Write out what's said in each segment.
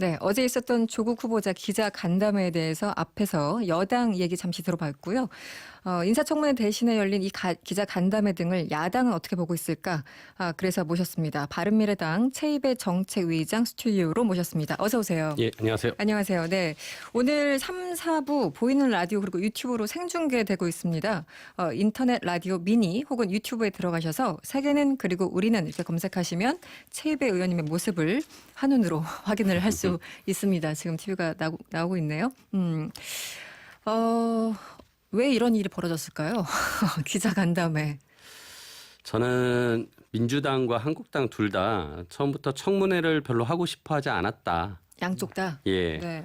네, 어제 있었던 조국 후보자 기자 간담회에 대해서 앞에서 여당 얘기 잠시 들어봤고요. 인사청문회 대신에 열린 이 기자 간담회 등을 야당은 어떻게 보고 있을까? 그래서 모셨습니다. 바른미래당 최이배 정책위의장 스튜디오로 모셨습니다. 어서 오세요. 예, 안녕하세요. 안녕하세요. 네, 오늘 3, 4부 보이는 라디오 그리고 유튜브로 생중계되고 있습니다. 인터넷 라디오 미니 혹은 유튜브에 들어가셔서 세계는 그리고 우리는 이렇게 검색하시면 최이배 의원님의 모습을 한눈으로 확인을 할 수 있습니다. 지금 TV가 나오고 있네요. 왜 이런 일이 벌어졌을까요? 기자 간담회. 저는 민주당과 한국당 둘 다 처음부터 청문회를 별로 하고 싶어 하지 않았다. 양쪽 다? 예. 네.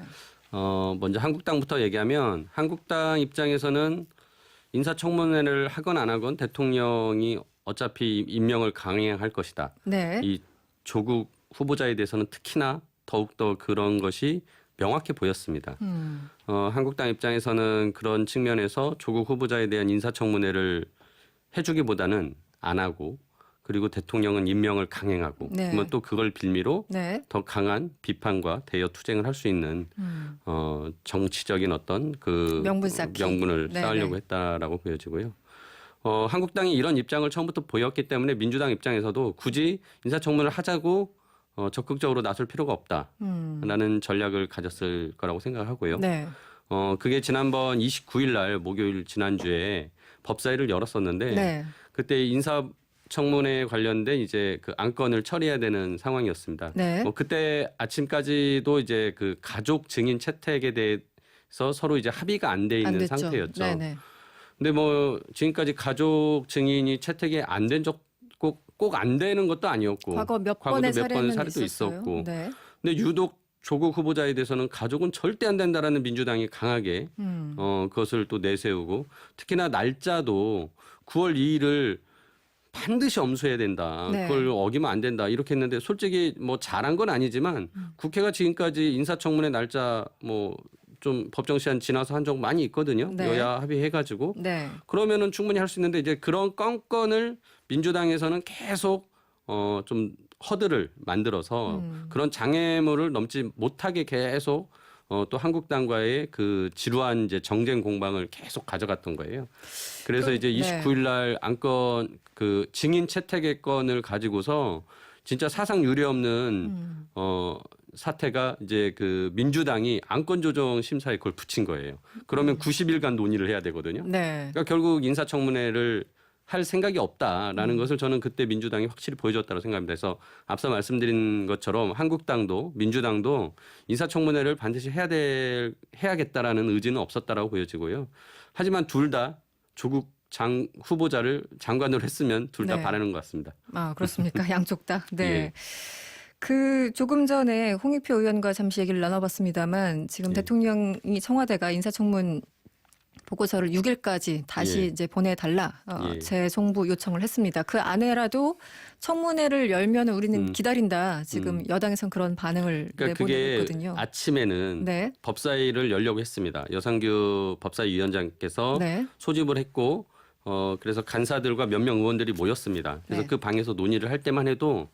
먼저 한국당부터 얘기하면 한국당 입장에서는 인사청문회를 하건 안 하건 대통령이 어차피 임명을 강행할 것이다. 네. 이 조국 후보자에 대해서는 특히나 더욱더 그런 것이 명확해 보였습니다. 한국당 입장에서는 그런 측면에서 조국 후보자에 대한 인사청문회를 해주기보다는 안 하고 그리고 대통령은 임명을 강행하고 네. 그러면 또 그걸 빌미로 네. 더 강한 비판과 대여 투쟁을 할 수 있는 정치적인 어떤 그 명분 쌓기. 명분을 네, 쌓으려고 네. 했다라고 보여지고요. 한국당이 이런 입장을 처음부터 보였기 때문에 민주당 입장에서도 굳이 인사청문회를 하자고 적극적으로 나설 필요가 없다라는 전략을 가졌을 거라고 생각하고요. 네. 그게 지난번 29일 날 목요일 지난주에 법사위를 열었었는데 네. 그때 인사청문회 관련된 이제 그 안건을 처리해야 되는 상황이었습니다. 네. 그때 아침까지도 이제 그 가족 증인 채택에 대해서 서로 이제 합의가 안 돼 안 있는 됐죠. 상태였죠. 네네. 근데 지금까지 가족 증인이 채택이 안 된 적 꼭 안 되는 것도 아니었고 과거 몇 과거도 번의 몇 번의 사례는 사례도 있었어요. 있었고 네. 근데 유독 조국 후보자에 대해서는 가족은 절대 안 된다라는 민주당이 강하게 그것을 또 내세우고 특히나 날짜도 9월 2일을 반드시 엄수해야 된다. 네. 그걸 어기면 안 된다. 이렇게 했는데 솔직히 뭐 잘한 건 아니지만 국회가 지금까지 인사청문회 날짜 좀 법정 시한 지나서 한 적 많이 있거든요. 네. 여야 합의해가지고 네. 그러면은 충분히 할 수 있는데 이제 그런 건건을 민주당에서는 계속 좀 허들을 만들어서 그런 장애물을 넘지 못하게 계속 또 한국당과의 그 지루한 이제 정쟁 공방을 계속 가져갔던 거예요. 그래서 이제 29일 날 안건 그 증인 채택의 건을 가지고서 진짜 사상 유례 없는 사태가 이제 그 민주당이 안건 조정 심사에 그걸 붙인 거예요. 그러면 90일간 논의를 해야 되거든요. 네. 그러니까 결국 인사청문회를 할 생각이 없다라는 것을 저는 그때 민주당이 확실히 보여줬다고 생각합니다. 그래서 앞서 말씀드린 것처럼 한국당도 민주당도 인사청문회를 반드시 해야겠다라는 의지는 없었다라고 보여지고요. 하지만 둘 다 조국 후보자를 장관으로 했으면 둘 다 네. 바라는 것 같습니다. 그렇습니까? 양쪽 다. 네. 예. 그 조금 전에 홍익표 의원과 잠시 얘기를 나눠봤습니다만 지금 예. 대통령이 청와대가 인사청문 보고서를 6일까지 다시 예. 이제 보내달라 예. 재송부 요청을 했습니다. 그 안에라도 청문회를 열면 우리는 기다린다. 지금 여당에선 그런 반응을 그러니까 내보내고 그게 있거든요. 아침에는 네. 법사위를 열려고 했습니다. 여상규 법사위원장께서 네. 소집을 했고 그래서 간사들과 몇 명 의원들이 모였습니다. 그래서 네. 그 방에서 논의를 할 때만 해도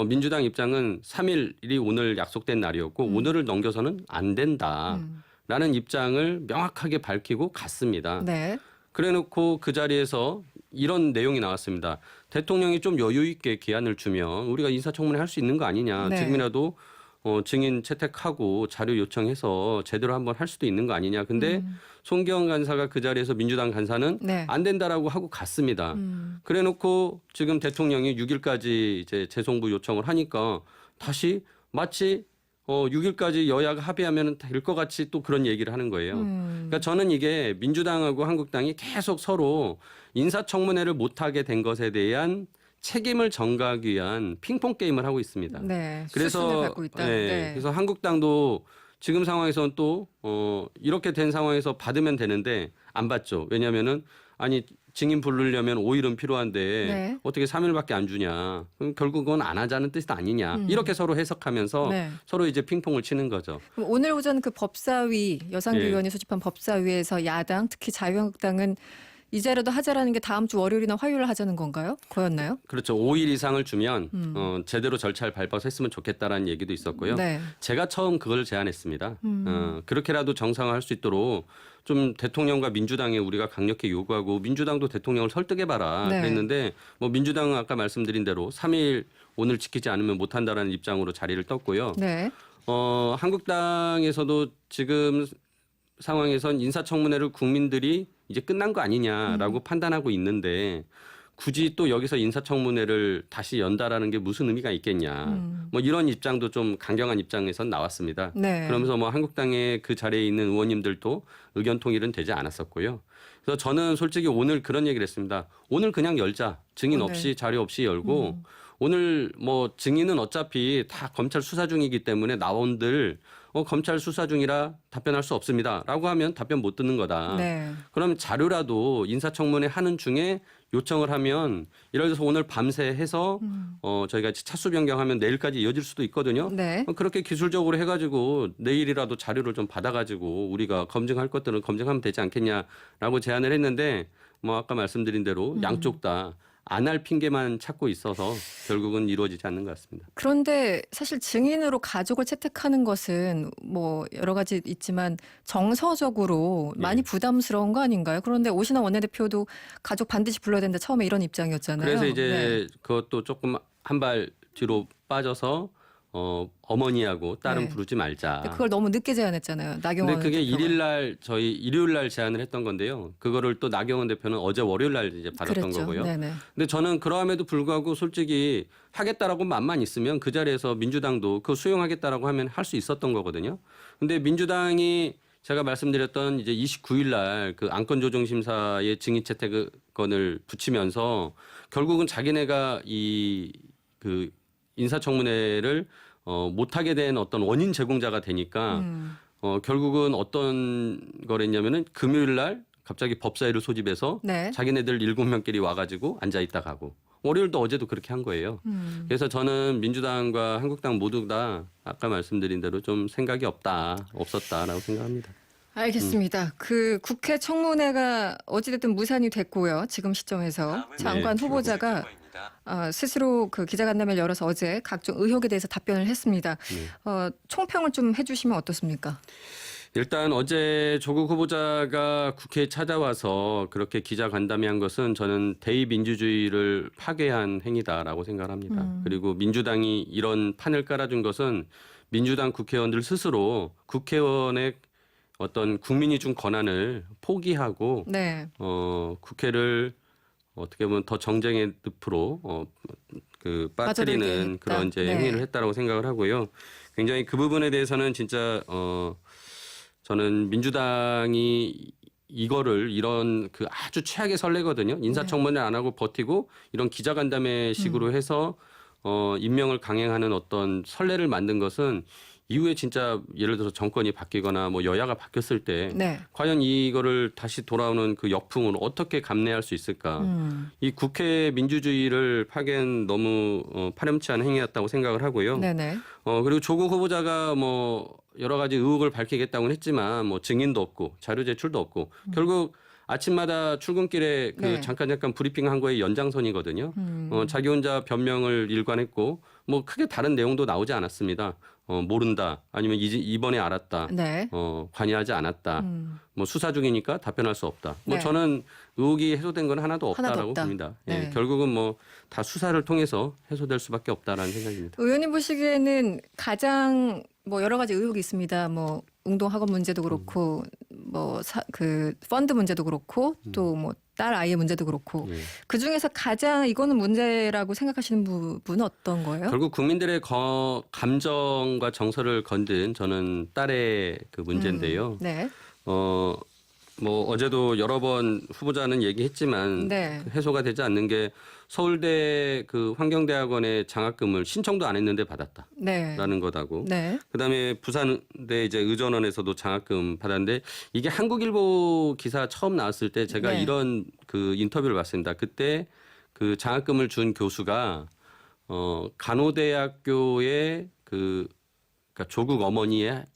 민주당 입장은 3일이 오늘 약속된 날이었고 오늘을 넘겨서는 안 된다라는 입장을 명확하게 밝히고 갔습니다. 네. 그래놓고 그 자리에서 이런 내용이 나왔습니다. 대통령이 좀 여유 있게 기한을 주면 우리가 인사청문회 할 수 있는 거 아니냐. 네. 지금이라도 증인 채택하고 자료 요청해서 제대로 한번 할 수도 있는 거 아니냐. 근데 송기영 간사가 그 자리에서 민주당 간사는 네. 안 된다라고 하고 갔습니다. 그래놓고 지금 대통령이 6일까지 이제 재송부 요청을 하니까 다시 마치 6일까지 여야가 합의하면 될 것 같이 또 그런 얘기를 하는 거예요. 그러니까 저는 이게 민주당하고 한국당이 계속 서로 인사청문회를 못하게 된 것에 대한 책임을 전가하기 위한 핑퐁 게임을 하고 있습니다. 네. 그래서 수순을 갖고 있다. 네. 그래서 한국당도 지금 상황에서는 또 이렇게 된 상황에서 받으면 되는데 안 받죠. 왜냐하면은 아니 증인 부르려면 5일은 필요한데 네. 어떻게 3일밖에 안 주냐. 그럼 결국 그건 안 하자는 뜻 아니냐. 이렇게 서로 해석하면서 네. 서로 이제 핑퐁을 치는 거죠. 그럼 오늘 오전 그 법사위 여상규 예. 의원이 소집한 법사위에서 야당 특히 자유한국당은 이제라도 하자라는 게 다음 주 월요일이나 화요일 하자는 건가요? 그였나요? 그렇죠. 5일 이상을 주면 제대로 절차를 밟아서 했으면 좋겠다라는 얘기도 있었고요. 네. 제가 처음 그걸 제안했습니다. 그렇게라도 정상화할 수 있도록 좀 대통령과 민주당에 우리가 강력히 요구하고 민주당도 대통령을 설득해봐라 네. 그랬는데 뭐 민주당은 아까 말씀드린 대로 3일 오늘 지키지 않으면 못한다라는 입장으로 자리를 떴고요. 네. 한국당에서도 지금 상황에선 인사청문회를 국민들이 이제 끝난 거 아니냐라고 판단하고 있는데 굳이 또 여기서 인사청문회를 다시 연다라는 게 무슨 의미가 있겠냐. 뭐 이런 입장도 좀 강경한 입장에선 나왔습니다. 네. 그러면서 뭐 한국당의 그 자리에 있는 의원님들도 의견 통일은 되지 않았었고요. 그래서 저는 솔직히 오늘 그런 얘기를 했습니다. 오늘 그냥 열자. 증인 오늘. 없이 자료 없이 열고 오늘 뭐 증인은 어차피 다 검찰 수사 중이기 때문에 나온들 검찰 수사 중이라 답변할 수 없습니다라고 하면 답변 못 듣는 거다. 네. 그러면 자료라도 인사청문회 하는 중에 요청을 하면 예를 들어서 오늘 밤새 해서 저희가 차수 변경하면 내일까지 이어질 수도 있거든요. 네. 그렇게 기술적으로 해가지고 내일이라도 자료를 좀 받아가지고 우리가 검증할 것들은 검증하면 되지 않겠냐라고 제안을 했는데 뭐 아까 말씀드린 대로 양쪽 다 안 할 핑계만 찾고 있어서 결국은 이루어지지 않는 것 같습니다. 그런데 사실 증인으로 가족을 채택하는 것은 뭐 여러 가지 있지만 정서적으로 많이 부담스러운 거 아닌가요? 그런데 오신환 원내대표도 가족 반드시 불러야 된다 처음에 이런 입장이었잖아요. 그래서 이제 네. 그것도 조금 한 발 뒤로 빠져서 어머니하고 딸은 네. 부르지 말자. 근데 그걸 너무 늦게 제안했잖아요. 나경원 근데 그게 대표가. 일요일 저희 일요일 제안을 했던 건데요. 그거를 또 나경원 대표는 어제 월요일 이제 받았던 그랬죠. 거고요. 네네. 근데 저는 그러함에도 불구하고 솔직히 하겠다라고 맘만 있으면 그 자리에서 민주당도 그거 수용하겠다라고 하면 할 수 있었던 거거든요. 근데 민주당이 제가 말씀드렸던 이제 29일 날 그 안건조정심사의 증인 채택건을 붙이면서 결국은 자기네가 이 그 인사청문회를 못하게 된 어떤 원인 제공자가 되니까 결국은 어떤 거랬냐면은 금요일 날 갑자기 법사위를 소집해서 네. 자기네들 7명끼리 와가지고 앉아있다 가고 월요일도 어제도 그렇게 한 거예요. 그래서 저는 민주당과 한국당 모두 다 아까 말씀드린 대로 좀 생각이 없었다라고 생각합니다. 알겠습니다. 그 국회 청문회가 어찌됐든 무산이 됐고요. 지금 시점에서 장관 후보자가 스스로 그 기자간담회를 열어서 어제 각종 의혹에 대해서 답변을 했습니다. 총평을 좀 해주시면 어떻습니까? 일단 어제 조국 후보자가 국회에 찾아와서 그렇게 기자간담회 한 것은 저는 대의민주주의를 파괴한 행위다라고 생각합니다. 그리고 민주당이 이런 판을 깔아준 것은 민주당 국회의원들 스스로 국회의원의 어떤 국민이 준 권한을 포기하고 네. 국회를 어떻게 보면 더 정쟁의 늪으로 빠져들게 빠뜨리는 했다. 그런 이제 네. 행위를 했다라고 생각을 하고요. 굉장히 그 부분에 대해서는 진짜 저는 민주당이 이거를 이런 그 아주 최악의 선례거든요. 인사청문회 안 하고 버티고 이런 기자간담회식으로 해서 임명을 강행하는 어떤 선례를 만든 것은 이후에 진짜 예를 들어서 정권이 바뀌거나 뭐 여야가 바뀌었을 때 네. 과연 이거를 다시 돌아오는 그 역풍을 어떻게 감내할 수 있을까? 이 국회 민주주의를 파괴한 너무 파렴치한 행위였다고 생각을 하고요. 네네. 그리고 조국 후보자가 뭐 여러 가지 의혹을 밝히겠다고는 했지만 뭐 증인도 없고 자료 제출도 없고 결국 아침마다 출근길에 그 네. 잠깐 브리핑한 거의 연장선이거든요. 자기 혼자 변명을 일관했고 뭐 크게 다른 내용도 나오지 않았습니다. 모른다 아니면 이번에 알았다. 네. 관여하지 않았다. 뭐 수사 중이니까 답변할 수 없다. 뭐 네. 저는 의혹이 해소된 건 하나도 없다라고 없다. 봅니다. 네. 예, 결국은 뭐 다 수사를 통해서 해소될 수밖에 없다라는 생각입니다. 의원님 보시기에는 가장 뭐 여러 가지 의혹이 있습니다. 뭐 웅동학원 문제도 그렇고 뭐 그 펀드 문제도 그렇고 또 뭐 딸 아이의 문제도 그렇고 예. 그 중에서 가장 이거는 문제라고 생각하시는 부분은 어떤 거예요? 결국 국민들의 감정과 정서를 건든 저는 딸의 그 문제인데요. 네. 뭐 어제도 여러 번 후보자는 얘기했지만 네. 해소가 되지 않는 게 서울대 그 환경대학원의 장학금을 신청도 안 했는데 받았다라는 네. 거다고. 네. 그다음에 부산대 이제 의전원에서도 장학금 받았는데 이게 한국일보 기사 처음 나왔을 때 제가 네. 이런 그 인터뷰를 봤습니다. 그때 그 장학금을 준 교수가 간호대학교의 그러니까 조국 어머니의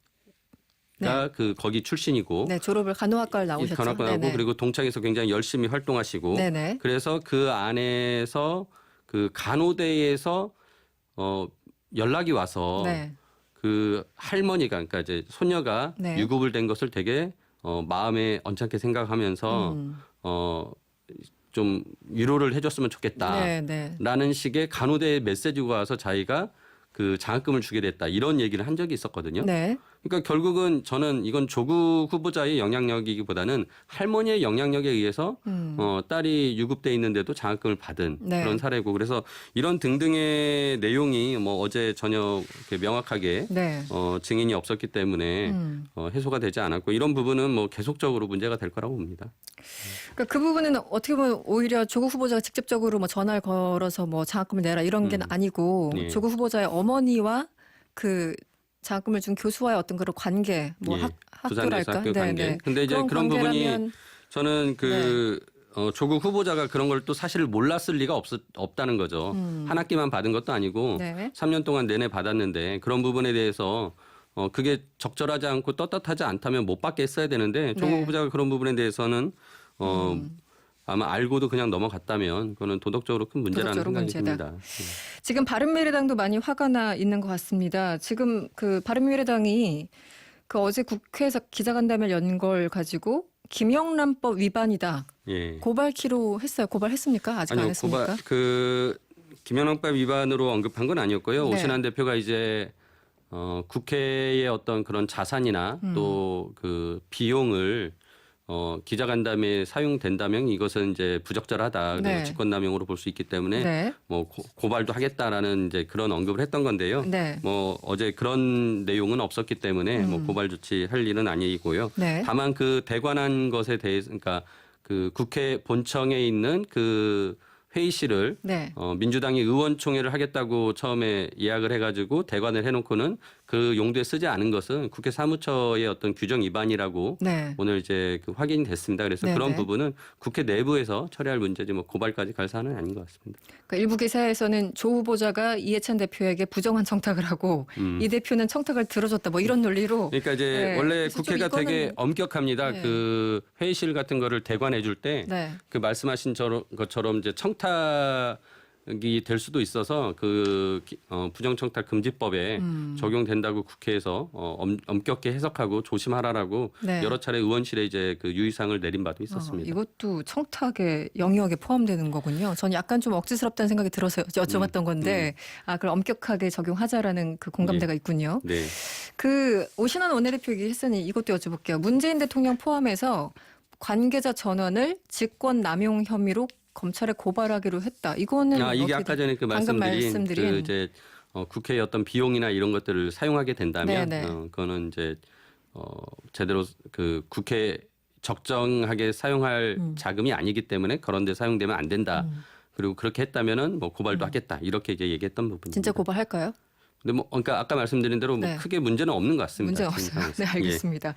그 거기 출신이고 네, 졸업을 간호학과를 나오셨죠. 간호학과 나오고 그리고 동창에서 굉장히 열심히 활동하시고 네네. 그래서 그 안에서 그 간호대에서 연락이 와서 네. 그 할머니가 그러니까 이제 소녀가 네. 유급을 된 것을 되게 마음에 언짢게 생각하면서 좀 위로를 해줬으면 좋겠다라는 네. 식의 간호대 메시지가 와서 자기가 그 장학금을 주게 됐다 이런 얘기를 한 적이 있었거든요. 네. 그러니까 결국은 저는 이건 조국 후보자의 영향력이기보다는 할머니의 영향력에 의해서 딸이 유급돼 있는데도 장학금을 받은 네. 그런 사례고 그래서 이런 등등의 내용이 뭐 어제 전혀 이렇게 명확하게 네. 증인이 없었기 때문에 해소가 되지 않았고 이런 부분은 뭐 계속적으로 문제가 될 거라고 봅니다. 그러니까 그 부분은 어떻게 보면 오히려 조국 후보자가 직접적으로 뭐 전화를 걸어서 뭐 장학금을 내라 이런 게 아니고 예. 조국 후보자의 어머니와 그 장학금을 준 교수와의 어떤 그런 관계, 뭐 예. 학교랄까. 부산에서 학교 관계. 근데 이제 그런 부분이 관계라면 저는 조국 후보자가 그런 걸 또 사실 몰랐을 리가 없다는 거죠. 한 학기만 받은 것도 아니고 네. 3년 동안 내내 받았는데 그런 부분에 대해서 그게 적절하지 않고 떳떳하지 않다면 못 받게 했어야 되는데 조국 네. 후보자가 그런 부분에 대해서는 아마 알고도 그냥 넘어갔다면 그거는 도덕적으로 큰 문제라는 도덕적으로 생각이 문제다. 듭니다. 지금 바른미래당도 많이 화가 나 있는 것 같습니다. 지금 그 바른미래당이 그 어제 국회에서 기자간담회를 연 걸 가지고 김영란법 위반이다. 예. 고발키로 했어요. 고발했습니까? 아직 안 했습니까? 김영란법 위반으로 언급한 건 아니었고요. 네. 오신환 대표가 이제 국회의 어떤 그런 자산이나 또 그 비용을 기자간담회에 사용된다면 이것은 이제 부적절하다. 그리고 네. 직권남용으로 볼 수 있기 때문에 네. 뭐 고발도 하겠다라는 이제 그런 언급을 했던 건데요. 네. 뭐 어제 그런 내용은 없었기 때문에 뭐 고발 조치할 일은 아니고요. 네. 다만 그 대관한 것에 대해서 그러니까 그 국회 본청에 있는 그 회의실을 네. 민주당이 의원총회를 하겠다고 처음에 예약을 해가지고 대관을 해놓고는 그 용도에 쓰지 않은 것은 국회 사무처의 어떤 규정 위반이라고 네. 오늘 이제 그 확인이 됐습니다. 그래서 네네. 그런 부분은 국회 내부에서 처리할 문제지 뭐 고발까지 갈 사안은 아닌 것 같습니다. 그러니까 일부 기사에서는 조 후보자가 이해찬 대표에게 부정한 청탁을 하고 이 대표는 청탁을 들어줬다 뭐 이런 논리로. 그러니까 이제 네. 원래 그래서 좀 국회가 되게 이거는 엄격합니다. 네. 그 회의실 같은 거를 대관해 줄 때 그 네. 말씀하신 것처럼 이제 청탁이 될 수도 있어서 그 부정청탁 금지법에 적용된다고 국회에서 엄격히 해석하고 조심하라라고 네. 여러 차례 의원실에 이제 그 유의사항을 내린 바도 있었습니다. 이것도 청탁의 영역에 포함되는 거군요. 전 약간 좀 억지스럽다는 생각이 들어서 여쭤봤던 건데 그럼 엄격하게 적용하자라는 그 공감대가 있군요. 네. 그 오신환 원내대표 얘기했으니 이것도 여쭤볼게요. 문재인 대통령 포함해서 관계자 전원을 직권 남용 혐의로 검찰에 고발하기로 했다. 이거는 이게 어떻게 아까 전에 그 방금 말씀드린 그 이제 국회의 어떤 비용이나 이런 것들을 사용하게 된다면 네네. 그거는 이제 제대로 그 국회 적정하게 사용할 자금이 아니기 때문에 그런 데 사용되면 안 된다. 그리고 그렇게 했다면은 뭐 고발도 하겠다. 이렇게 이제 얘기했던 부분입니다. 진짜 고발할까요? 근데 뭐 그러니까 아까 말씀드린 대로 뭐 네. 크게 문제는 없는 것 같습니다. 문제는 지금 없어요. 상황에서. 네, 알겠습니다.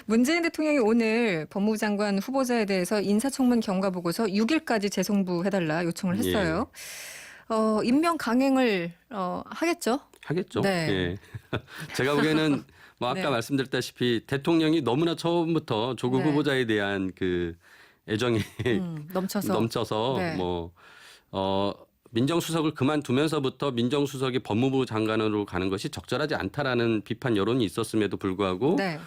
문재인 대통령이 오늘 법무부 장관 후보자에 대해서 인사청문 경과 보고서 6일까지 재송부해달라 요청을 했어요. 임명 강행을 하겠죠? 하겠죠. 네. 예. 제가 보기에는 뭐 아까 네. 말씀드렸다시피 대통령이 너무나 처음부터 조국 네. 후보자에 대한 그 애정이 넘쳐서 네. 민정수석을 그만두면서부터 민정수석이 법무부 장관으로 가는 것이 적절하지 않다라는 비판 여론이 있었음에도 불구하고 네.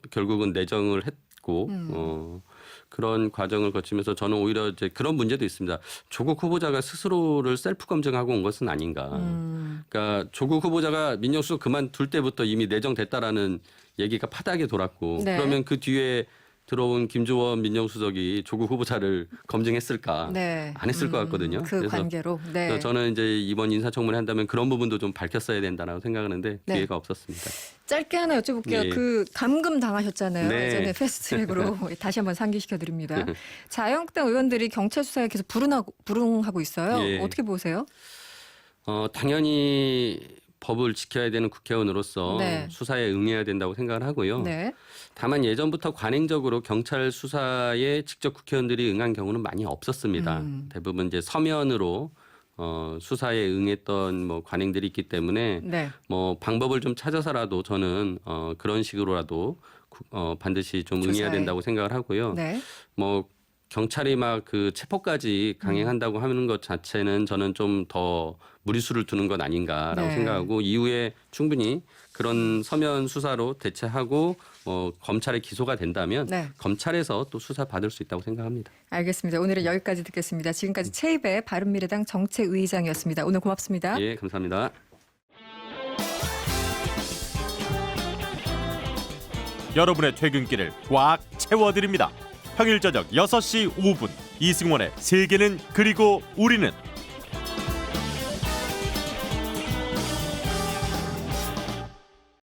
결국은 내정을 했고 그런 과정을 거치면서 저는 오히려 이제 그런 문제도 있습니다. 조국 후보자가 스스로를 셀프 검증하고 온 것은 아닌가. 그러니까 조국 후보자가 민정수석 그만둘 때부터 이미 내정됐다라는 얘기가 파다하게 돌았고 네. 그러면 그 뒤에 들어온 김조원 민정수석이 조국 후보자를 검증했을까? 네. 안 했을 것 같거든요. 그 그래서 관계로. 네. 저는 이제 이번 인사청문회 한다면 그런 부분도 좀 밝혔어야 된다라고 생각하는데 네. 기회가 없었습니다. 짧게 하나 여쭤볼게요. 예. 그 감금 당하셨잖아요. 네. 예전에 패스트트랙으로 다시 한번 상기시켜 드립니다. 자유한국당 의원들이 경찰 수사에 계속 불응하고 있어요. 예. 어떻게 보세요? 당연히 법을 지켜야 되는 국회의원으로서 네. 수사에 응해야 된다고 생각을 하고요. 네. 다만 예전부터 관행적으로 경찰 수사에 직접 국회의원들이 응한 경우는 많이 없었습니다. 대부분 이제 서면으로 수사에 응했던 뭐 관행들이 있기 때문에 네. 뭐 방법을 좀 찾아서라도 저는 그런 식으로라도 반드시 좀 응해야 조사에. 된다고 생각을 하고요. 네. 뭐 경찰이 막 그 체포까지 강행한다고 하는 것 자체는 저는 좀 더 무리수를 두는 것 아닌가라고 네. 생각하고 이후에 충분히 그런 서면 수사로 대체하고 검찰에 기소가 된다면 네. 검찰에서 또 수사 받을 수 있다고 생각합니다. 알겠습니다. 오늘은 여기까지 듣겠습니다. 지금까지 최입의 바른미래당 정책위의장이었습니다. 오늘 고맙습니다. 예, 감사합니다. 여러분의 퇴근길을 꽉 채워드립니다. 평일 저녁 6시 5분 이승원의 세계는 그리고 우리는